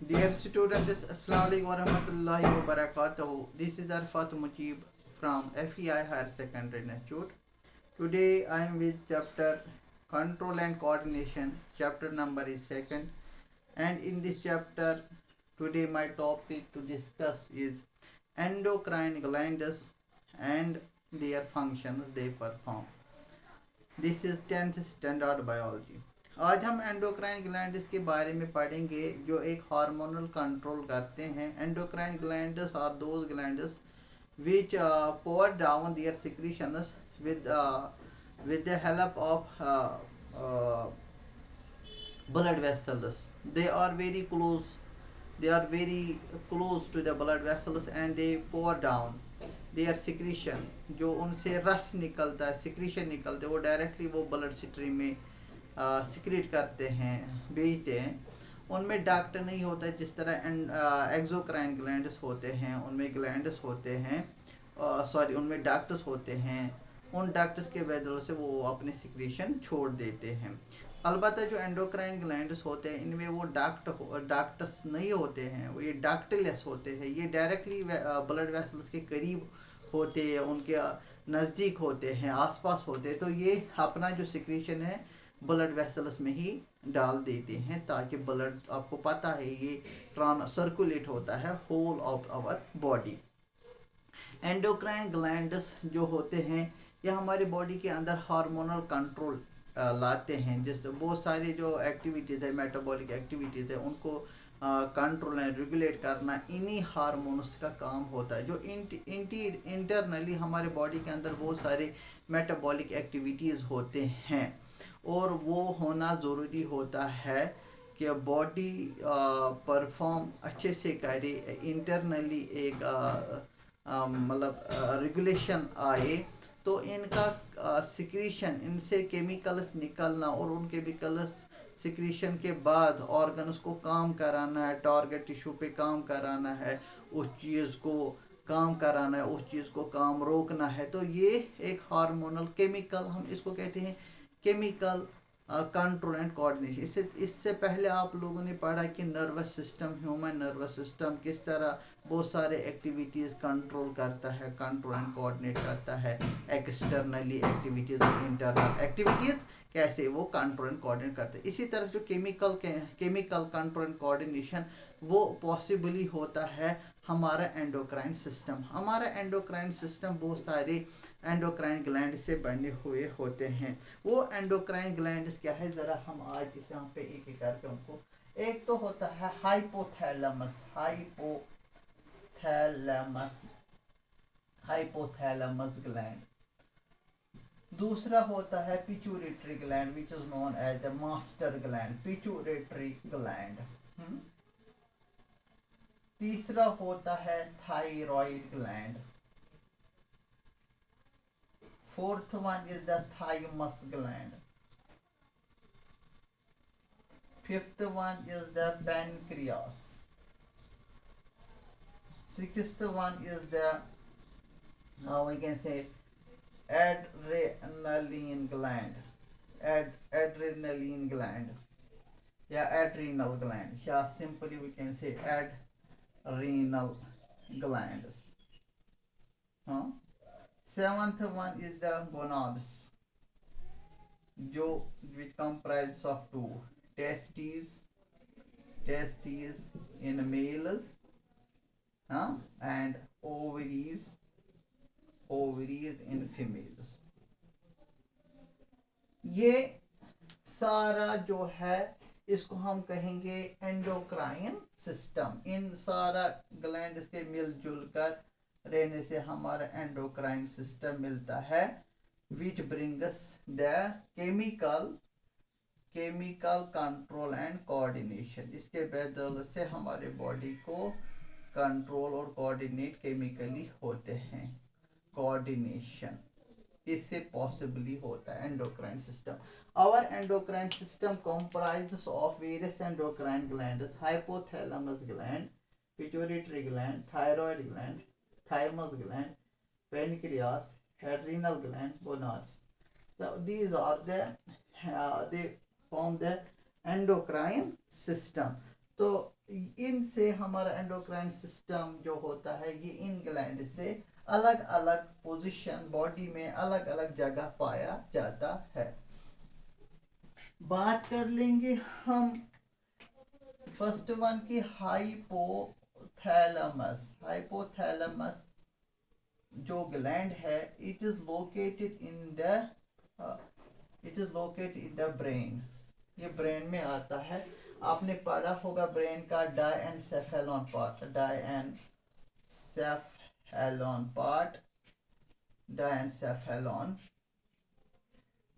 Dear students, Assalamualaikum warahmatullahi wabarakatuh. This is Arfat Mujib from FEI Higher Secondary Institute. Today I am with chapter Control and Coordination. Chapter number is second, and in this chapter today my topic to discuss is endocrine glands and their functions they perform. This is 10th standard biology. आज हम endocrine glands के बारे में पढ़ेंगे जो एक hormonal control करते हैं। Endocrine glands are those glands which pour down their secretions with the help of blood vessels. They are very close. They are very close to the blood vessels and they pour down their secretion। जो उनसे रस निकलता है, secretion निकलते हैं, वो directly वो blood stream में सिक्रीट करते हैं, भेजते हैं। उनमें डक्ट नहीं होता है जिस तरह एक्सोक्राइन ग्लैंड्स होते हैं, उनमें ग्लैंड्स होते हैं, उनमें डक्ट्स होते हैं। उन डक्ट्स के वजह से वो अपने सिक्रीशन छोड़ देते हैं। अलबत्ता जो एंडोक्राइन ग्लैंड्स होते हैं इनमें वो डक्ट्स नहीं होते हैं, वो ये डक्टलेस होते हैं। ये डायरेक्टली ब्लड वेसल्स के करीब होते हैं, उनके नज़दीक होते हैं, आसपास होते हैं। तो ये अपना जो सिक्रीशन है ब्लड वेसल्स में ही डाल देते हैं ताकि ब्लड, आपको पता है ये सर्कुलेट होता है whole of our body. Endocrine glands जो होते हैं ये हमारी बॉडी के अंदर हार्मोनल कंट्रोल लाते हैं। जैसे बहुत सारी जो एक्टिविटीज़ है, मेटाबॉलिक एक्टिविटीज़ है, उनको कंट्रोल एंड रेगुलेट करना इन्हीं हार्मोन्स का काम होता है। जो इंटरनली हमारे बॉडी के अंदर बहुत सारे मेटाबॉलिक एक्टिविटीज़ होते हैं और वो होना ज़रूरी होता है कि बॉडी परफॉर्म अच्छे से करे, इंटरनली एक मतलब रेगुलेशन आए। तो इनका सिक्रीशन, इनसे केमिकल्स निकलना और उन केमिकल्स सिक्रीशन के बाद ऑर्गन्स को काम कराना है, टारगेट टिश्यू पे काम कराना है, उस चीज़ को काम कराना है, उस चीज़ को काम रोकना है। तो ये एक हार्मोनल केमिकल, हम इसको कहते हैं केमिकल कंट्रोल एंड कोऑर्डिनेशन। इससे पहले आप लोगों ने पढ़ा कि nervous system, human nervous system किस तरह बहुत सारे एक्टिविटीज़ कंट्रोल करता है, कंट्रोल एंड कोऑर्डिनेट करता है। एक्सटर्नली एक्टिविटीज़ और इंटरनल एक्टिविटीज़ कैसे वो कंट्रोल एंड कोऑर्डिनेट करते हैं। इसी तरह जो केमिकल कंट्रोल एंड कोऑर्डिनेशन वो पॉसिबली होता है हमारा एंडोक्राइन सिस्टम। हमारा एंडोक्राइन सिस्टम बहुत सारे एंडोक्राइन ग्लैंड से बने हुए होते हैं। वो एंडोक्राइन ग्लैंड्स क्या है, ज़रा हम आज इसे यहाँ पे एक एक करके उनको, एक तो होता है हाइपोथैलेमस, हाइपोथैलेमस ग्लैंड। दूसरा होता है pituitary gland which is known as the master gland, pituitary gland. तीसरा होता है thyroid gland. Fourth one is the thymus gland. Fifth one is the pancreas. Sixth one is the we can say adrenaline gland, adrenaline gland, adrenal gland, simply we can say adrenal glands. Seventh one is the gonads, which comprises of two testes in males, and ovaries in females। ये सारा जो है इसको हम कहेंगे endocrine system. इन सारा glands के मिलजुल कर रहने से हमारा एंडोक्राइन सिस्टम मिलता है, which brings the chemical control and coordination. इसके बदौलत से हमारे बॉडी को कंट्रोल और कोऑर्डिनेट केमिकली होते हैं। कोऑर्डिनेशन इससे पॉसिबली होता है endocrine system. Our endocrine system comprises of various endocrine glands, hypothalamus gland, pituitary gland, thyroid gland, thymus gland, pancreas, adrenal gland, gonads. So these are they form the endocrine system। तो इनसे हमारा endocrine system जो होता है ये इन gland से अलग अलग पोजीशन बॉडी में अलग अलग जगह पाया जाता है। बात कर लेंगे हम फर्स्ट वन की हाइपोथैलेमस। हाइपोथैलेमस जो ग्लैंड है it is located in the brain. ये ब्रेन में आता है। आपने पढ़ा होगा ब्रेन का डायएनसेफेलॉन पार्ट।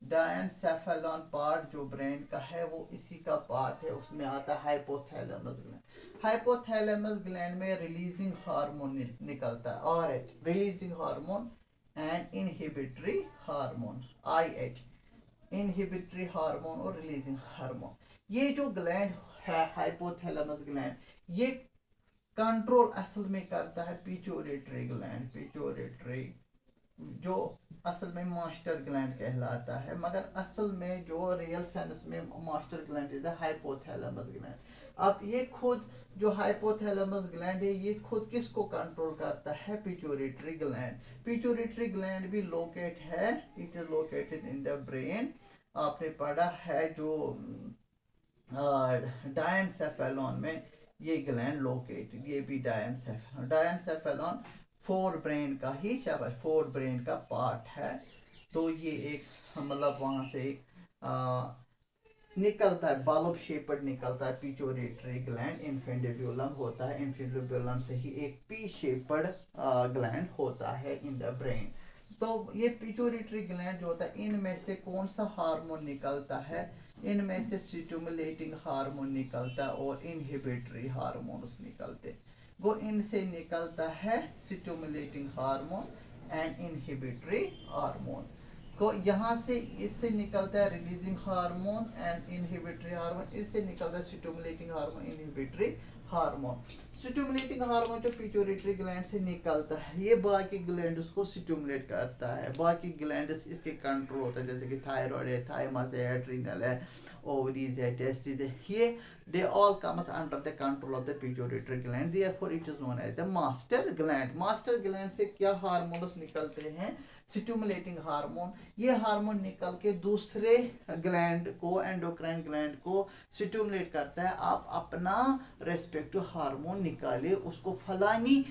डायएनसेफेलॉन पार्ट जो ब्रेन का है वो इसी का पार्ट है। उसमें आता है हाइपोथैलेमस ग्लैंड। हाइपोथैलेमस ग्लैंड में रिलीजिंग हार्मोन निकलता है, RH releasing hormone and inhibitory hormone, IH inhibitory hormone और रिलीजिंग हार्मोन। ये जो ग्लैंड है हाइपोथैलेमस ग्लैंड, ये कंट्रोल असल में करता है पिट्यूटरी ग्लैंड। पिट्यूटरी जो असल में मास्टर ग्लैंड कहलाता है, मगर असल में जो रियल सेंस में master gland is hypothalamus gland. अब ये खुद जो हाइपोथैलेमस ग्लैंड है ये खुद किसको कंट्रोल करता है? Pituitary gland. पिट्यूटरी ग्लैंड भी लोकेट है, it is located in the brain. आपने पढ़ा है जो डायनसेफेलॉन में ये ग्लैंड लोकेटेड, ये भी डायनसेफेलॉन फोर ब्रेन का ही शाबाश फोर ब्रेन का पार्ट है। तो ये एक मतलब वहां से निकलता है, बल्ब शेपेड निकलता है पिट्यूटरी ग्लैंड। इन्फेंडिब्यूलम होता है, इन्फेंडिब्यूलम से ही एक पी शेपेड ग्लैंड होता है इन द ब्रेन। तो ये पिट्यूटरी ग्लैंड जो होता है इनमें से कौन सा हार्मोन निकलता है? इनमें से स्टिमुलेटिंग हार्मोन निकलता है और इनहिबिटरी हार्मोन्स निकलते। वो इनसे निकलता है stimulating hormone and inhibitory hormone. तो यहाँ से इससे निकलता है releasing hormone and inhibitory hormone, इससे निकलता है stimulating hormone inhibitory hormone. Stimulating hormone जो पिट्यूटरी ग्लैंड से निकलता है ये बाकी ग्लैंड्स को स्टिमुलेट करता है। बाकी ग्लैंड्स इसके कंट्रोल होता है, जैसे कि थायराइड है, थाइमस है, एड्रिनल है, ओवरीज है, टेस्टिस है, ये they all comes under the control of the pituitary gland, therefore it is known as the master gland। master gland से क्या हार्मोन्स निकलते हैं? Stimulating hormone. ये हार्मोन निकल के दूसरे ग्लैंड को, एंडोक्राइन ग्लैंड को स्टिमुलेट करता है। आप अपना रेस्पेक्टिव हार्मोन निकाले, उसको फलानी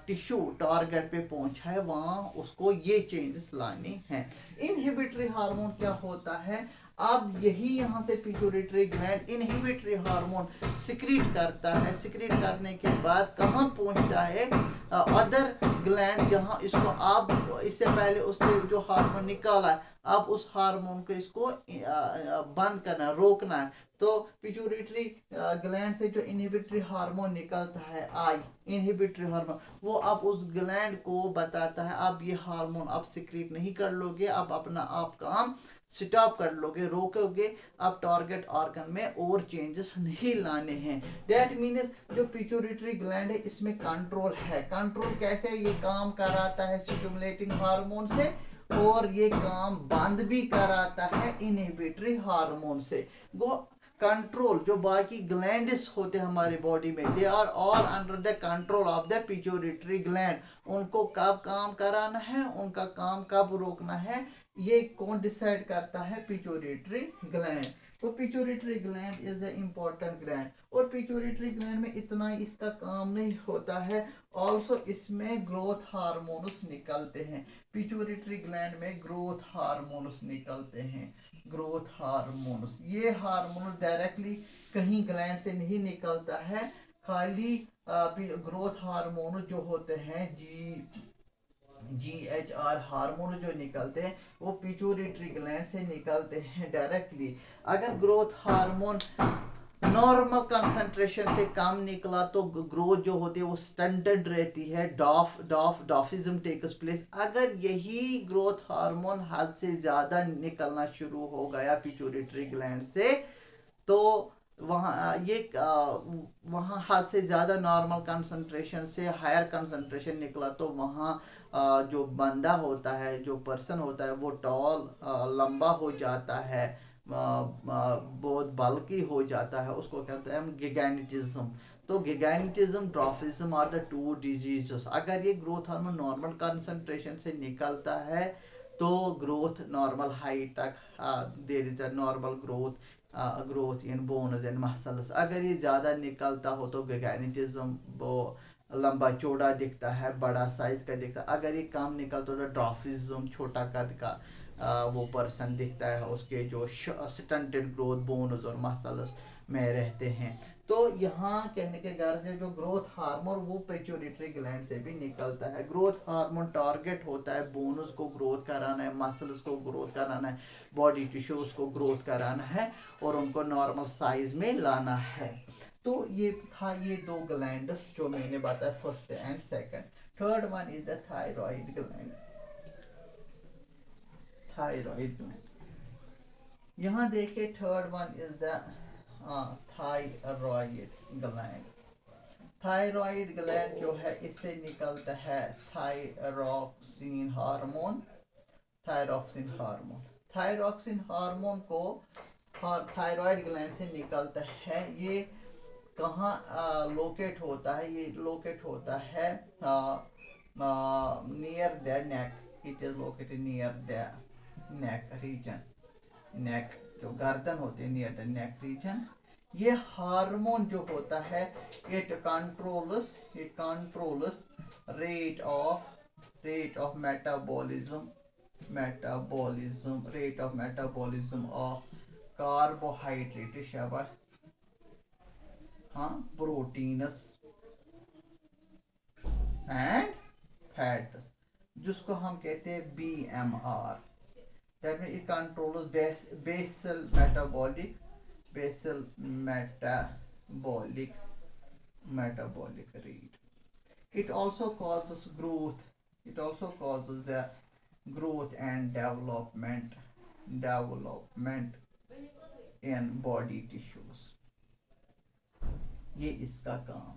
टिश्यू टारगेट पे पहुंचा है, वहां उसको ये चेंजेस लाने हैं। इनहिबिटरी हार्मोन क्या होता है? अब यही यहाँ से pituitary gland inhibitory hormone secrete करता है। सिक्रीट करने के बाद कहाँ पहुँचता है? अदर ग्लैंड, जहाँ इसको आप इससे पहले उससे जो हार्मोन निकाला है अब उस हार्मोन को इसको बंद करना, रोकना है। तो पिट्यूटरी ग्लैंड से जो इनहिबिटरी हार्मोन निकलता है, आई इनहिबिटरी हार्मोन, वो अब उस ग्लैंड को बताता है अब ये हार्मोन अब सिक्रीट नहीं कर लोगे, अब अपना आप काम स्टॉप कर लोगे, रोकोगे, अब टारगेट ऑर्गन में और चेंजेस नहीं लाने हैं। दैट मीन्स जो पिट्यूटरी ग्लैंड है इसमें कंट्रोल है। कंट्रोल कैसे? ये काम कराता है स्टिमुलेटिंग हार्मोन से और ये काम बंद भी कराता है इनहिबिटरी हार्मोन से। वो कंट्रोल जो बाकी ग्लैंड्स होते हैं हमारे बॉडी में, they are all under the control of the pituitary gland. उनको कब काम कराना है, उनका काम कब रोकना है, ये कौन डिसाइड करता है? Pituitary gland. तो pituitary gland is the important gland. और पिट्यूटरी ग्लैंड में इतना इसका काम नहीं होता है, ऑल्सो इसमें ग्रोथ हार्मोन्स निकलते हैं। पिट्यूटरी ग्लैंड में ग्रोथ हार्मोन्स निकलते हैं। ग्रोथ हार्मोन्स, ये हार्मोन डायरेक्टली कहीं ग्लैंड से नहीं निकलता है, खाली ग्रोथ हार्मोन जो होते हैं GHR हार्मोन जो निकलते हैं वो पिट्यूटरी ग्लैंड से निकलते हैं डायरेक्टली। अगर ग्रोथ हार्मोन नॉर्मल कंसंट्रेशन से कम निकला तो ग्रोथ जो होती है वो स्टंटेड रहती है, डॉफिज्म टेक्स प्लेस। अगर यही ग्रोथ हार्मोन हद से ज्यादा निकलना शुरू हो गया पिट्यूटरी ग्लैंड से, तो वहाँ हद से ज़्यादा नॉर्मल कंसंट्रेशन से हायर कंसंट्रेशन निकला तो वहाँ जो बंदा होता है, जो पर्सन होता है वो टॉल लंबा हो जाता है, बहुत बल्कि हो जाता है, उसको कहते हैं हम गिगैनिटिज्म। तो गिगैनिटिज्म, ड्रॉफिज्म आर द टू डिजीजेस। अगर ये ग्रोथ हार्मोन नॉर्मल कंसंट्रेशन से निकलता है तो ग्रोथ नॉर्मल हाइट तक, there is a normal growth in bones and muscles. अगर ये ज़्यादा निकलता हो तो गिगैनिटिज्म, वो लंबा चौड़ा दिखता है, बड़ा साइज का दिखता है। अगर ये कम निकलता हो तो ड्रॉफिज्म, छोटा कद का वो पर्सन दिखता है, उसके जो स्टंटेड ग्रोथ बोन्स और मसल्स में रहते हैं। तो यहाँ कहने के गर्ज है जो ग्रोथ हार्मोन वो पिट्यूटरी ग्लैंड से भी निकलता है। ग्रोथ हार्मोन टारगेट होता है बोन्स को ग्रोथ कराना है, मसल्स को ग्रोथ कराना है, बॉडी टिश्यूज को ग्रोथ कराना है और उनको नॉर्मल साइज में लाना है। तो ये था ये दो ग्लैंड्स जो मैंने बताया, first and second. Third one is the thyroid gland. Thyroid gland, यहाँ देखिए third one is the thyroid gland. Thyroid gland जो है इससे निकलता है thyroxine hormone. Thyroxine hormone, thyroxine hormone को थायराइड ग्लैंड से निकलता है। ये कहाँ लोकेट होता है? ये लोकेट होता है near the neck. It is located near the neck region. Neck जो गर्दन होती है, नियर द नेक रीजन। ये हार्मोन जो होता है it controls rate of metabolism of carbohydrate, शाबाश, हाँ, प्रोटीन्स एंड फैट्स, जिसको हम कहते हैं BMR। That mean it controls basal metabolic rate. It also causes growth. It also causes the growth and development in body tissues. ये इसका काम।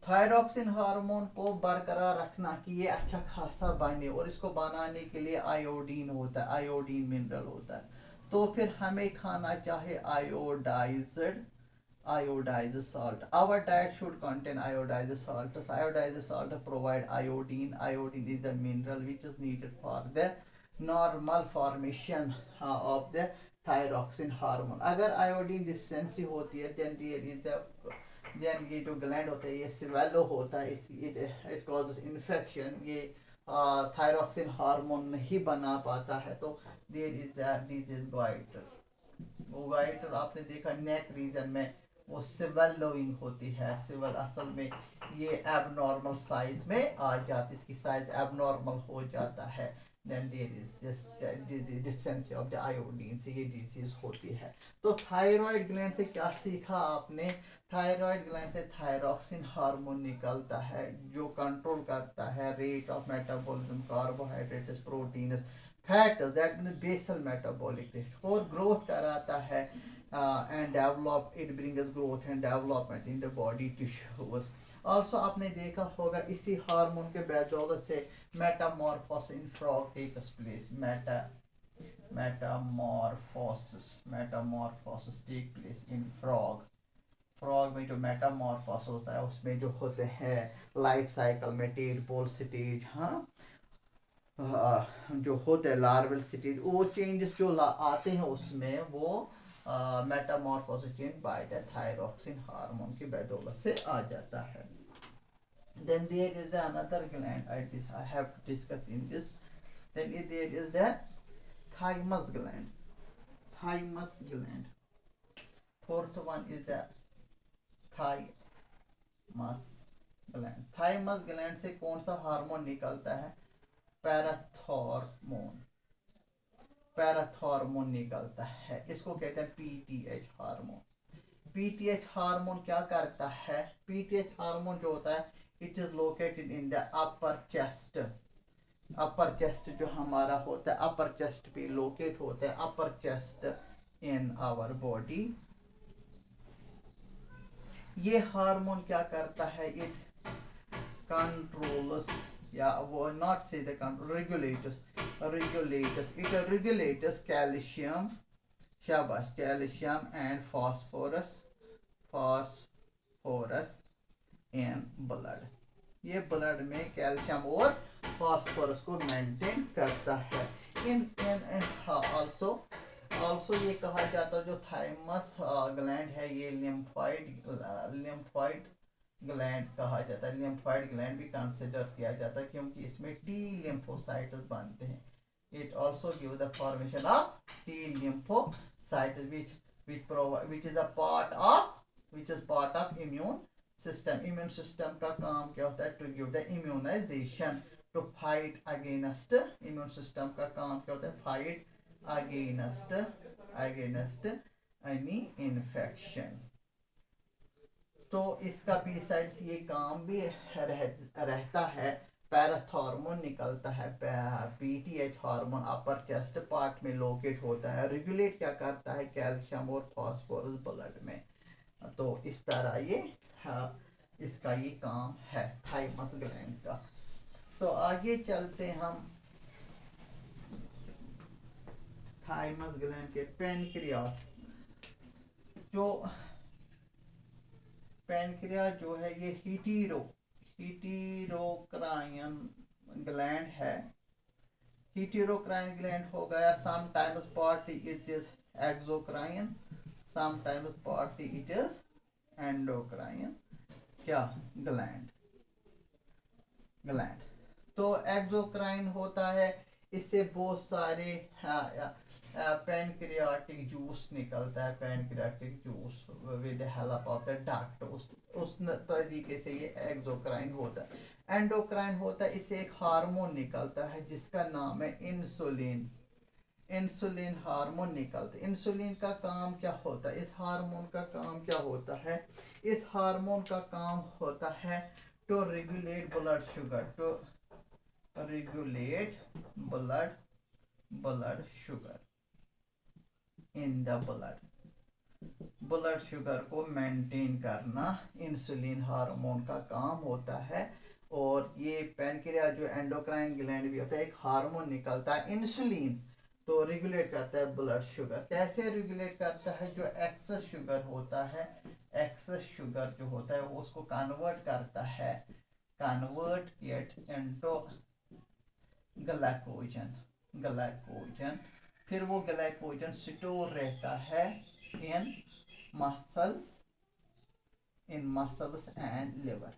Thyroxine hormone को बरकरार रखना कि ये अच्छा खासा बने, और इसको बनाने के लिए आयोडीन होता है, आयोडीन मिनरल होता है। तो फिर हमें खाना चाहे iodized salt. Our diet should contain iodized salt. Iodized salt provide iodine. Iodine is a mineral which is needed for the normal formation of the thyroxine hormone. अगर iodine deficiency होती है then ये जो ग्लैंड होता है ये स्वेलो होता है, इट कॉजेस इन्फेक्शन। ये थायरोक्सिन हार्मोन नहीं बना पाता है, तो there is a disease goitre. Goitre आपने देखा नेक रीजन में वो स्वेलोइंग होती है। स्वेल असल में ये एबनॉर्मल साइज में आ जाती है, इसकी साइज एबनॉर्मल हो जाता है। Then there is this deficiency of the iodine से ये डिजीज होती है। तो थायराइड ग्लैंड से क्या सीखा आपने? थायराइड ग्लैंड से थायरोक्सिन हार्मोन निकलता है जो कंट्रोल करता है rate of metabolism, carbohydrates, proteins, fat, that means basal metabolic rate, और ग्रोथ कराता है and develop, it brings growth and development in the body tissues. Also आपने देखा होगा इसी हार्मोन के बदौलत से metamorphosis in frog takes place. Metamorphosis take place in frog. Frog में जो मेटामॉर्फोसिस होता है उसमें जो होते हैं लाइफ साइकिल में टेडपोल स्टेज, हाँ, जो होते हैं लार्वल स्टेज, वो चेंजेस जो आते हैं उसमें वो Metamorphosis change by the thyroxine hormone की बदौलत से आ जाता है। Then there is another gland I have to discuss in this. Then there is the thymus gland. Thymus gland. Fourth one is the thymus gland. Thymus gland से कौन सा hormone निकलता है? पैराथॉर्मोन। पैराथॉर्मोन निकलता है, इसको कहते हैं PTH हार्मोन। PTH हार्मोन क्या करता है? PTH हार्मोन जो होता है it is located in the upper chest. Upper chest जो हमारा होता है, अपर चेस्ट पे लोकेट होता है, upper chest in our body. ये हार्मोन क्या करता है? इट कंट्रोल्स, या वो not say the control, regulators, it regulates calcium शाबाश, calcium and phosphorus in blood. ये ब्लड में कैल्शियम और फास्फोरस को मेंटेन करता है। इन इन आल्सो आल्सो ये कहा जाता है जो थाइमस ग्लैंड है, ये लिम्फॉइड ग्लैंड कहा जाता है। लिम्फॉइड ग्लैंड भी कंसिडर किया जाता है क्योंकि इसमें टी लिम्फोसाइट्स बनते हैं। It also give the formation of T lymphocytes which is a part of immune system। Immune system का काम क्या होता है? To give the immunisation, to fight against. Immune system का काम क्या होता है? Fight against any infection. तो इसका बी साइड्स ये काम भी रहता है। पैराथॉर्मोन निकलता है, पीटीएच हार्मोन अपर चेस्ट पार्ट में लोकेट होता है। रेगुलेट क्या करता है? कैल्शियम और फास्फोरस ब्लड में। तो इस तरह ये इसका ये काम है थाइमस ग्लैंड का। तो आगे चलते हम थाइमस ग्लैंड के पैनक्रियास। जो पैनक्रियास जो है ये हीटेरोक्राइन ग्लैंड है। हीटेरोक्राइन ग्लैंड हो गया। Sometimes party it is exocrine, sometimes party it is endocrine क्या ग्लैंड। तो एक्सोक्राइन होता है, इससे बहुत सारे पैनक्रियाटिक जूस निकलता है। Pancreatic juice with help of the duct, उस तरीके से ये एक्सोक्राइन होता है। एंडोक्राइन होता है, इससे एक हार्मोन निकलता है जिसका नाम है इंसुलिन। इंसुलिन हार्मोन निकलता है। इंसुलिन का काम क्या होता है? इस हार्मोन का काम क्या होता है? इस हार्मोन का काम होता है to regulate blood sugar, to regulate blood sugar in the blood sugar को मेंटेन करना इंसुलिन हार्मोन का काम होता है। और ये पैनक्रियास जो एंडोक्राइन ग्लैंड भी होता है, एक हार्मोन निकलता है इंसुलिन, तो रेगुलेट करता है ब्लड शुगर। कैसे रेगुलेट करता है? जो एक्सेस शुगर होता है, एक्सेस शुगर जो होता है वो उसको कन्वर्ट करता है, कन्वर्ट इट इनटू ग्लाइकोजन। फिर वो ग्लाइकोजन स्टोर रहता है इन मसल्स एंड लिवर।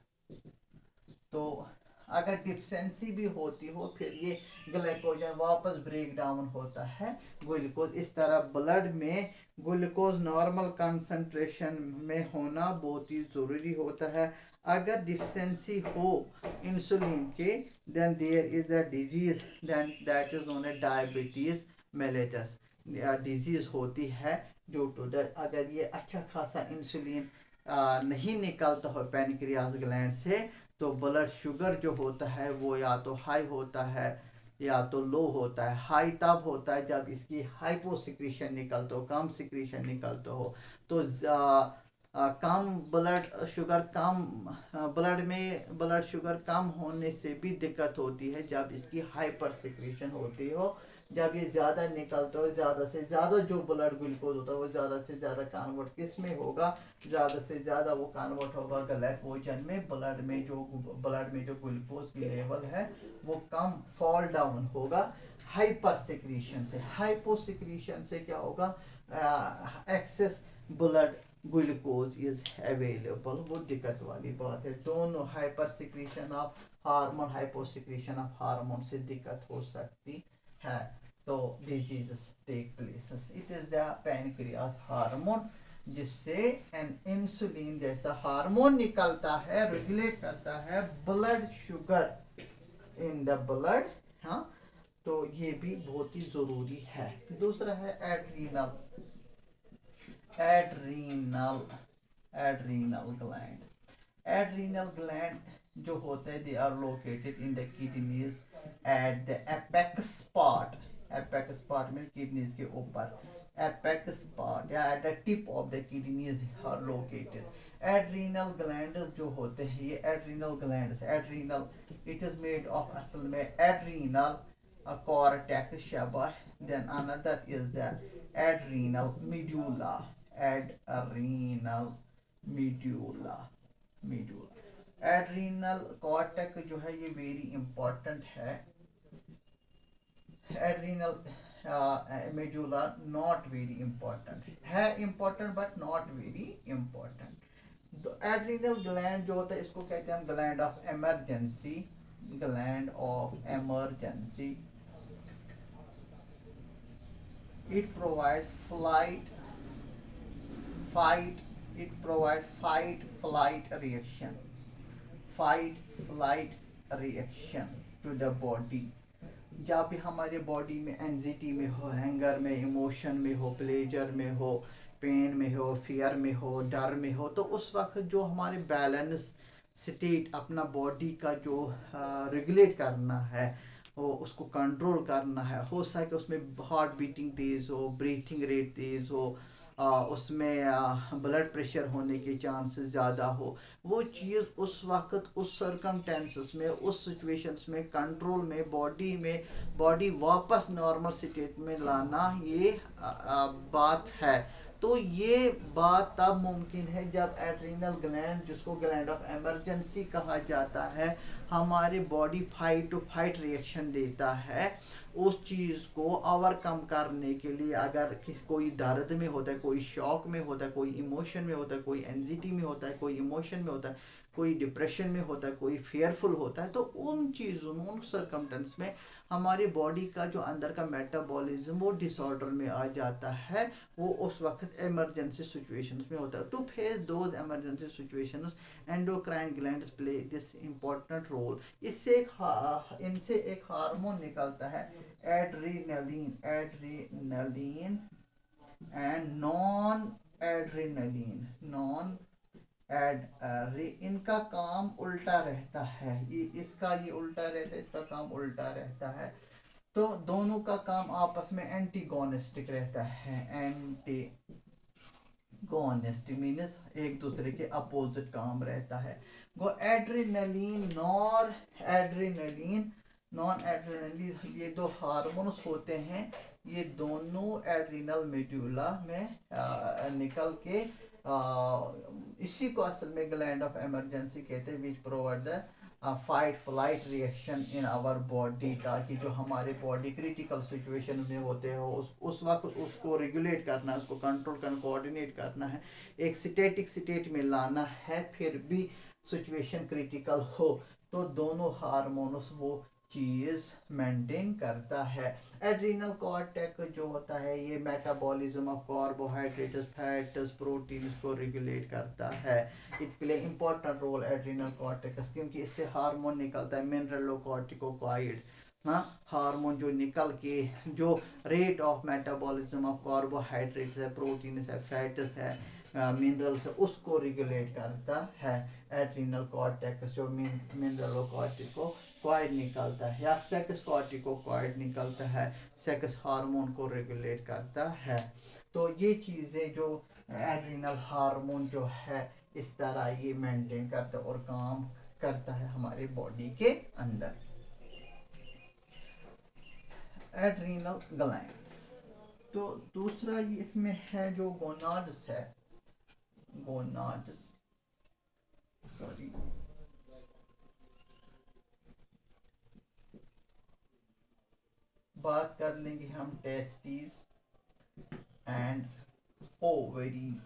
तो अगर डिफिशेंसी भी होती हो फिर ये ग्लाइकोजन वापस ब्रेक डाउन होता है ग्लूकोज। इस तरह ब्लड में ग्लूकोज नॉर्मल कंसंट्रेशन में होना बहुत ही ज़रूरी होता है। अगर डिफिशेंसी हो इंसुलिन के, then there is a disease, then that is known as diabetes mellitus. Disease होती है ड्यू टू दैट। अगर ये अच्छा खासा इंसुलिन नहीं निकलता हो पैनक्रियास ग्लैंड से, तो ब्लड शुगर जो होता है वो या तो हाई होता है या तो लो होता है। हाई तब होता है जब इसकी हाइपो सिक्रीशन निकलता हो, कम सिक्रीशन निकलता हो। तो कम ब्लड शुगर कम होने से भी दिक्कत होती है जब इसकी हाइपर सिक्रीशन होती हो। जब ये ज़्यादा निकलता हो, ज़्यादा से ज़्यादा जो ब्लड ग्लूकोज होता है वो ज़्यादा से ज़्यादा कन्वर्ट किस में होगा? ज़्यादा से ज़्यादा वो कन्वर्ट होगा ग्लाइकोजन में। ब्लड में जो ग्लूकोज की लेवल है वो कम फॉल डाउन होगा हाइपर सिक्रीशन से। हाइपो सिक्रीशन से क्या होगा? Excess blood glucose is available, वो दिक्कत वाली बात है। दोनों hyper secretion of hormone, hypo secretion of hormone से दिक्कत हो सकती है। तो disease take places. It is the pancreas hormone जिससे एन इंसुलिन जैसा हार्मोन निकलता है, रेगुलेट करता है blood sugar in the blood. हाँ, तो ये भी बहुत ही जरूरी है। दूसरा है एड्रीनल ग्लैंड। एड्रीनल ग्लैंड जो होते हैं they are located in the kidneys at the apex part में किडनीज के ऊपर, एपेक्स पार्ट या at the tip of the kidneys are located. Adrenal glands जो होते हैं ये adrenal glands, adrenal it is made of, असल में adrenal cortex shabash. Then another is the adrenal medulla. Adrenal medulla. Adrenal cortex जो है ये वेरी इंपॉर्टेंट है. Adrenal medulla not very important है important but not very important. तो adrenal gland जो होता है इसको कहते हैं हम gland of emergency. Gland of emergency. It provides fight it provides fight flight reaction. Fight flight reaction to the body. जब भी हमारे बॉडी में एंजाइटी में हो, हैंगर में, इमोशन में हो, प्लेजर में हो, पेन में हो, फियर में हो, डर में हो, तो उस वक्त जो हमारे बैलेंस स्टेट अपना बॉडी का जो रेगुलेट करना है, वो उसको कंट्रोल करना है. हो सके उसमें हार्ट बीटिंग तेज़ हो, ब्रीथिंग रेट तेज़ हो, उसमें ब्लड प्रेशर होने के चांसेस ज़्यादा हो, वो चीज़ उस वक्त उस सरकमटेंसेस में, उस सिचुएशंस में, कंट्रोल में, बॉडी वापस नॉर्मल स्टेट में लाना, ये बात है. तो ये बात तब मुमकिन है जब एड्रीनल ग्लैंड, जिसको ग्लैंड ऑफ एमरजेंसी कहा जाता है, हमारे body fight to fight reaction देता है. उस चीज़ को ओवरकम करने के लिए अगर कोई दर्द में होता है, कोई शॉक में होता है, कोई इमोशन में होता है, कोई एंजाइटी में होता है, कोई इमोशन में होता है, कोई डिप्रेशन में होता है, कोई फेयरफुल होता है, तो उन चीज़ों में, उन सरकमटेंस में हमारी बॉडी का जो अंदर का मेटाबॉलिज्म वो डिसऑर्डर में आ जाता है. वो उस वक्त इमरजेंसी सिचुएशंस में होता है. To face those emergency situations endocrine glands play this important role. इनसे एक हार्मोन निकलता है adrenaline. Adrenaline and non adrenaline. इनका काम उल्टा रहता है. ये उल्टा रहता है, इसका काम उल्टा रहता है. तो दोनों का काम आपस में एंटीगोनिस्टिक रहता है. एंटीगोनिस्टिक मीन्स एक दूसरे के अपोजिट काम रहता है. एड्रेनलिन नॉन एड्रेनलिन ये दो हार्मोन्स होते हैं. ये दोनों एड्रीनल मेड्यूला में निकल के इसी को असल में ग्लैंड ऑफ एमरजेंसी कहते हैं, which provide the fight flight reaction in our body. ताकि जो हमारे बॉडी क्रिटिकल सिचुएशन में होते हो उस वक्त उसको रेगुलेट करना है, उसको कंट्रोल करना, कोऑर्डिनेट करना है, एक स्टैटिक स्टेट में लाना है. फिर भी सिचुएशन क्रिटिकल हो तो दोनों हार्मोन्स वो चीज़ मेंटेन करता है. एड्रीनल कॉर्टेक्स जो होता है ये metabolism of carbohydrates, fats, proteins को रेगुलेट करता है. It play important role adrenal cortex, क्योंकि इससे हार्मोन निकलता है मिनरलोकॉर्टिकोइड. हार्मोन जो निकल के जो rate of metabolism of carbohydrates है, प्रोटीन्स है, फैट्स है, मिनरल्स है, उसको रेगुलेट करता है. एड्रीनल कॉर्टेक्स जो मिनरलोकॉर्टिकोइड निकलता है या सेक्स कॉर्टिकोइड निकलता है, सेक्स हार्मोन को रेगुलेट करता है. तो ये चीज़ें जो एड्रीनल हार्मोन जो है इस तरह ये मेंटेन करता है और काम करता है हमारे बॉडी के अंदर. Adrenal glands. तो दूसरा ये इसमें है जो गोनाड्स है. गोनाड्स सॉरी बात कर लेंगे हम testis and ovaries.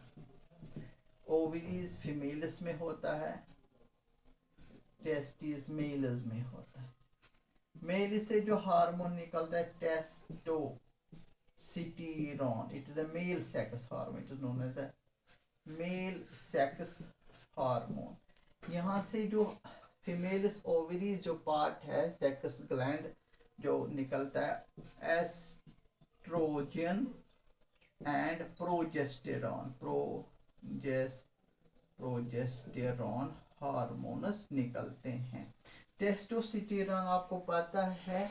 Ovaries females में होता है, टेस्टिस मेल्स में होता है. मेल से जो हार्मोन निकलता है testosterone. It is a male sex hormone. It is known as the male sex hormone. यहाँ से जो फीमेल्स ओवरीज जो पार्ट है, सेक्स ग्लैंड जो निकलता है, oestrogen and progesterone. Progesterone hormones निकलते हैं. टेस्टोस्टेरोन आपको पता है,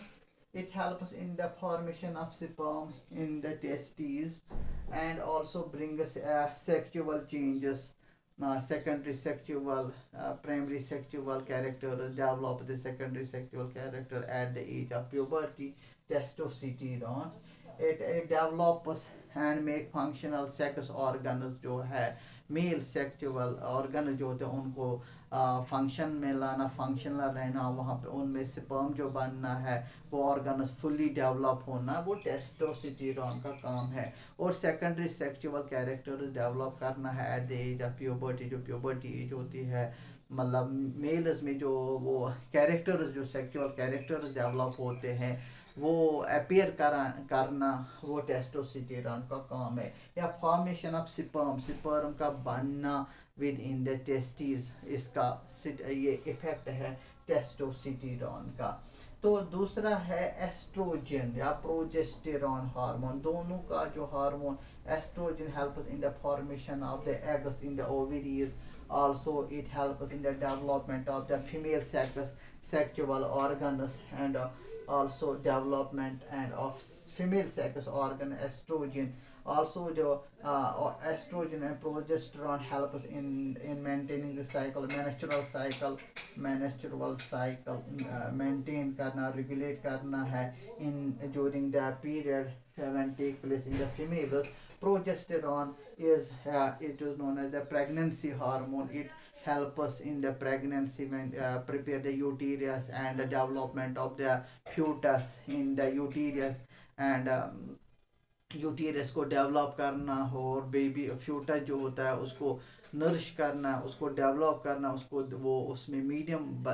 it helps in the formation of sperm in the testes and also brings sexual changes secondary sexual, primary sexual characters develop the secondary sexual character at the age of puberty. Testosterone it develops and make functional sex organs जो है male sexual organ जो होते हैं उनको function में लाना, functional रहना, वहाँ पे उनमें स्पर्म जो बनना है वो ऑर्गन्स फुल्ली डेवलप होना, वो टेस्टोस्टेरोन का काम है। और सेकेंडरी सेक्सुअल कैरेक्टर्स डेवलप करना है at the age of puberty, जो प्यूबर्टी एज होती है, मतलब मेल्स में जो वो कैरेक्टर्स जो सेक्सुअल कैरेक्टर्स डेवलप होते हैं वो अपीयर करना वो टेस्टोस्टेरोन का काम है। या फॉर्मेशन ऑफ स्पर्म, स्पर्म का बनना विद इन द टेस्टिस, इसका ये इफेक्ट है टेस्टोस्टेरोन का। तो दूसरा है एस्ट्रोजन या प्रोजेस्टेरॉन हार्मोन, दोनों का जो hormone oestrogen helps in the formation of the eggs in the ovaries, also it helps in the development of the female sexual organs and also development and of female sex organ estrogen, also the estrogen and progesterone helps in maintaining the cycle, menstrual cycle maintain करना, regulate करना है in during the period when take place in the females. Progesterone is it is known as the pregnancy hormone. It help us in the pregnancy when prepare the uterus and the development of the fetus in the uterus and यूटीरस को develop करना हो और baby foetus जो होता है उसको nourish करना, उसको डेवलप करना, उसको वो उसमें मीडियम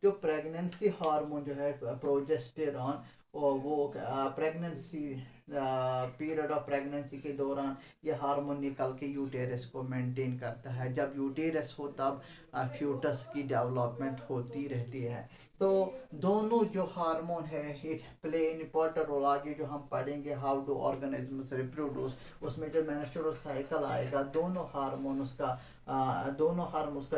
जो प्रेगनेंसी हार्मोन जो है प्रोजेस्टेरॉन, और वो प्रेगनेंसी पीरियड ऑफ प्रेगनेंसी के दौरान ये हार्मोन निकल के यूटेरस को मेंटेन करता है। जब यूटेरस हो तब फ्यूटस की डेवलपमेंट होती रहती है। तो दोनों जो हार्मोन है it play in important role. आगे जो हम पढ़ेंगे हाउ डू ऑर्गेनिजम्स रिप्रोड्यूस, उसमें जब मेंस्ट्रुअल साइकिल आएगा दोनों हार्मोन्स का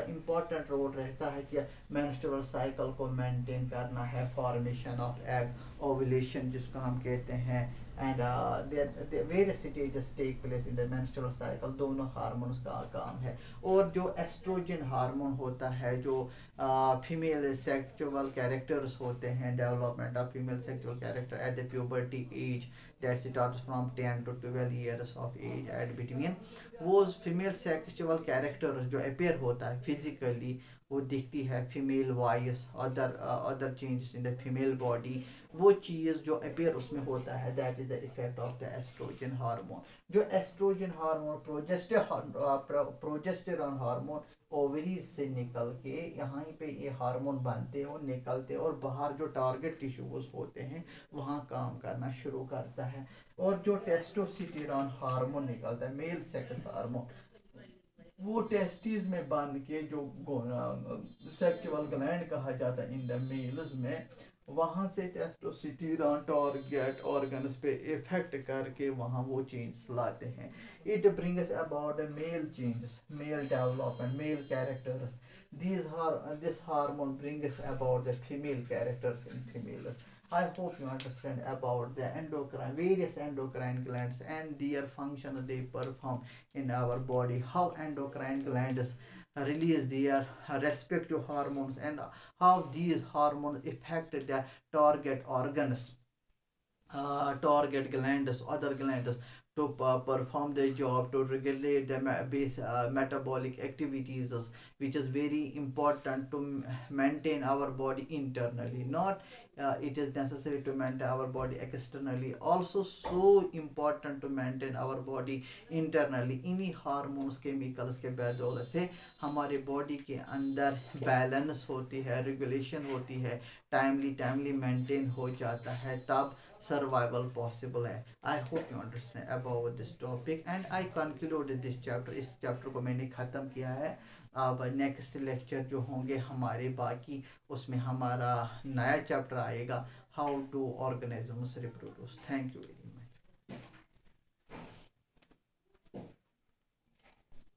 इम्पोर्टेंट रोल रहता है कि मेंस्ट्रुअल साइकिल को मेंटेन करना है, फॉर्मेशन ऑफ एग, ओव्यूलेशन जिसको हम कहते हैं, and various stages take place in the menstrual cycle, दोनों हार्मोन्स का काम है। और जो एस्ट्रोजन हार्मोन होता है जो फीमेल सेक्सुअल कैरेक्टर्स होते हैं, development of female sexual character at the puberty as that starts from 10 to 12 years of age at between, वो फीमेल सेक्सुअल कैरेक्टर जो अपेयर होता है फिजिकली, वो दिखती है female voice, other changes in the female body, वो चीज़ जो अपेयर उसमें होता है that is the effect of the estrogen hormone. जो estrogen hormone progesterone hormone ovaries से निकल के यहाँ पे ये हार्मोन बनते हैं और निकलते हैं और बाहर जो टारगेट टिश्यूज होते हैं वहाँ काम करना शुरू करता है। और जो टेस्टोस्टेरोन हार्मोन निकलता है मेल सेक्स हार्मोन, वो टेस्टिस में बन के जो सेक्सुअल ग्लैंड कहा जाता है इन द मेल्स में, वहाँ से टेस्टोस्टेरोन टारगेट ऑर्गन्स पे इफेक्ट करके वहाँ वो चेंज लाते हैं। It brings about male changes, male development, male characters. This hormone brings about the female characters in females. I hope you understand about the various endocrine glands and their function they perform in our body, how endocrine glands release their respective hormones and how these hormones affect the target organs, target glands, other glands to perform their job, to regulate the metabolic activities, which is very important to maintain our body internally. Not it is necessary to maintain our body externally, also so important to maintain our body internally. इन्हीं hormones chemicals के बदौलत से हमारे body के अंदर balance होती है, regulation होती है, टाइमली मेंटेन हो जाता है, तब सर्वाइवल पॉसिबल है। I hope you understand about this topic and I conclude this chapter. इस चैप्टर को मैंने ख़त्म किया है। अब नेक्स्ट लेक्चर जो होंगे हमारे बाकी, उसमें हमारा नया चैप्टर आएगा how to organisms reproduce. Thank you very much.